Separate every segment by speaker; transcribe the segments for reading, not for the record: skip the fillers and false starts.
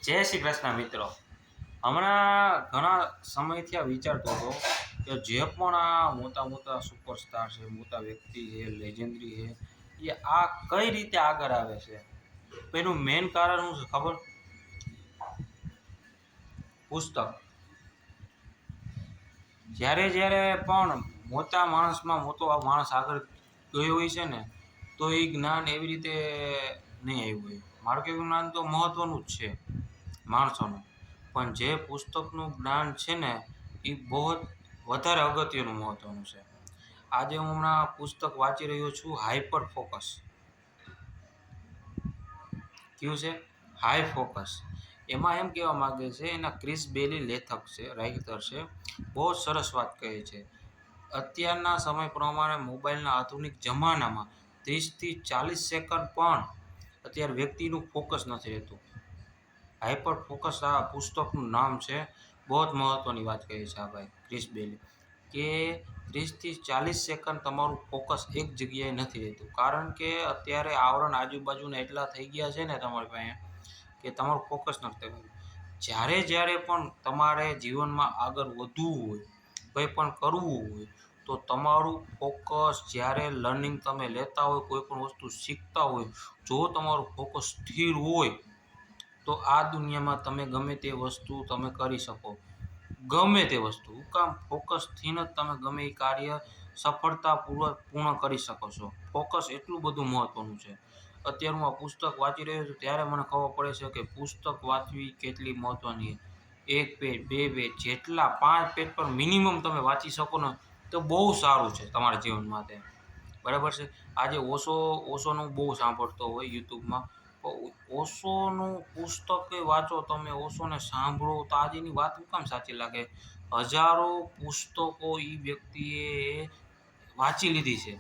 Speaker 1: જય શ્રી કૃષ્ણ મિત્રો. હમણાં ઘણા સમયથી આ વિચારતો હતો કે જે પણ આ મોટા મોટા સુપરસ્ટાર છે, મોટા વ્યક્તિ છે, લેજેન્ડરી છે, એ આ કઈ રીતે આગળ આવે છે. એનું મેઇન કારણ શું છે ખબર? પુસ્તક. જ્યારે જ્યારે પણ મોટા માણસમાં મોટો માણસ આગળ ગયો હોય છે ને, તો એ જ્ઞાન એવી રીતે નહીં આવ્યું હોય. મારું કહેવું જ્ઞાન તો મહત્ત્વનું જ છે માણસોનું, પણ જે પુસ્તકનું જ્ઞાન છે ને એ બહુ જ વધારે અગત્યનું મહત્ત્વનું છે. આજે હું હમણાં પુસ્તક વાંચી રહ્યો છું, હાઈપર ફોકસ. કયું છે? High focus. એમાં એમ કહેવા માગે છે, એના ક્રિસ બેલી લેખક છે, રાઇટર છે, બહુ જ સરસ વાત કહે છે. અત્યારના સમય પ્રમાણે મોબાઈલના આધુનિક જમાનામાં 30થી 40 સેકન્ડ પણ અત્યારે વ્યક્તિનું ફોકસ નથી રહેતું. હાઈપર ફોકસ આ પુસ્તકનું નામ છે. બહુ જ મહત્ત્વની વાત કહે છે આ ભાઈ ક્રિસ બેલી, કે 30થી 40 સેકન્ડ તમારું ફોકસ એક જગ્યાએ નથી રહેતું. કારણ કે અત્યારે આવરણ આજુબાજુના એટલા થઈ ગયા છે ને તમારી પાસે, કે તમારું ફોકસ નથી થતું. જ્યારે પણ તમારે જીવનમાં આગળ વધવું હોય, કંઈ પણ કરવું હોય, તો તમારું ફોકસ જ્યારે લર્નિંગ તમે લેતા હોય, કોઈ પણ વસ્તુ શીખતા હોય, જો તમારું ફોકસ સ્થિર હોય તો આ દુનિયામાં તમે ગમે તે વસ્તુ તમે કરી શકો. ગમે તે વસ્તુ. શું કામ? ફોકસથી જ તમે ગમે એ કાર્ય સફળતાપૂર્વક પૂર્ણ કરી શકો છો. ફોકસ એટલું બધું મહત્ત્વનું છે. અત્યારે હું આ પુસ્તક વાંચી રહ્યો છું ત્યારે મને ખબર પડે છે કે પુસ્તક વાંચવી કેટલી મહત્ત્વની છે. 1 પેજ, 2 પેજ, જેટલા 5 પેજ પર મિનિમમ તમે વાંચી શકો ને તો બહુ સારું છે તમારા જીવન માટે. બરાબર છે? આજે ઓશોનું બહુ સાંભળતો હોય યુટ્યુબમાં. ઓશોનું પુસ્તક વાંચો તમે, ઓશોને સાંભળો તો આજે એની વાત શું કામ સાચી લાગે? હજારો પુસ્તકો એ વ્યક્તિએ વાંચી લીધી છે.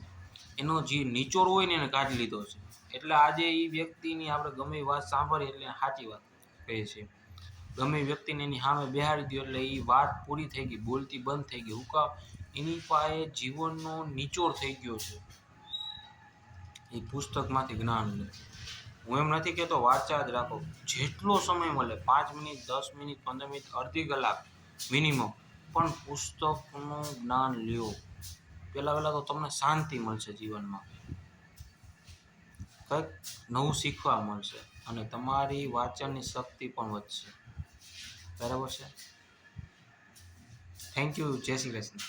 Speaker 1: એનો જે નિચોડ હોય ને એને કાઢી લીધો છે. એટલે આજે એ વ્યક્તિની આપણે ગમે એ વાત સાંભળીએ એટલે સાચી વાત કહે છે. ગમે એ વ્યક્તિને એની સામે બેહાડી દો એટલે એ વાત પૂરી થઈ ગઈ, બોલતી બંધ થઈ ગઈ. શું કામ? એની પાસે જીવનનો નિચોડ થઈ ગયો છે. એ પુસ્તકમાંથી જ્ઞાન લે. હું એમ નથી કહેતો વાંચ્યા જ રાખો. જેટલો સમય મળે 5 મિનિટ, 10 મિનિટ, 15 મિનિટ, અડધી કલાક મિનિમમ, પણ પુસ્તકનું જ્ઞાન લ્યો. પહેલાં તો તમને શાંતિ મળશે જીવનમાં, કંઈક નવું શીખવા મળશે અને તમારી વાંચનની શક્તિ પણ વધશે. બરાબર છે? Thank you. જય શ્રી કૃષ્ણ.